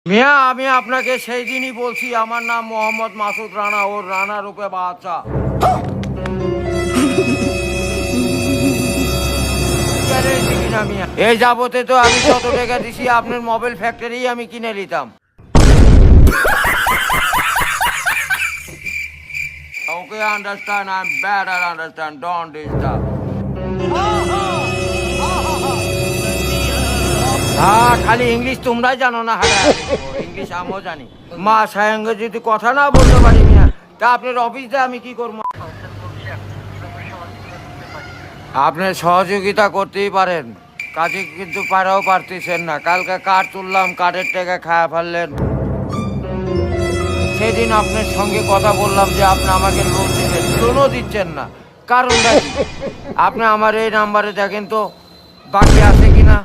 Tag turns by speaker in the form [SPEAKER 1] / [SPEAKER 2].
[SPEAKER 1] মিয়া আমি আপনাকে সেই দিনই বলছি আমার নাম মোহাম্মদ মাসুদ রানা, ওর রানা রূপে বাচ্চা। এই যাবতে তো আমি যত টাকা দিছি আপনার মোবাইল ফ্যাক্টরি আমি কিনে নিতাম। Okay, understand, I'm bad at understand, don't disturb. হ্যাঁ, খালি ইংলিশ তোমরাই জানো না, হ্যাঁ ইংলিশ আমিও জানি। মা সায়ঙ্গে যদি কথা না বলতে পারি মিয়া, তা আপনার অফিসে আমি কি করবো? আপনার সহযোগিতা করতেই পারেন, কাজে কিন্তু পারাও পারতেছেন না। কালকে কাঠ তুললাম, কাঠের টাকা খায়া ফেললেন। সেদিন আপনার সঙ্গে কথা বললাম যে আপনি আমাকে লোন দিবেন, লোনও দিচ্ছেন না। কারণটা কি? আপনি আমার এই নাম্বারে দেখেন তো বাকি আছে কিনা।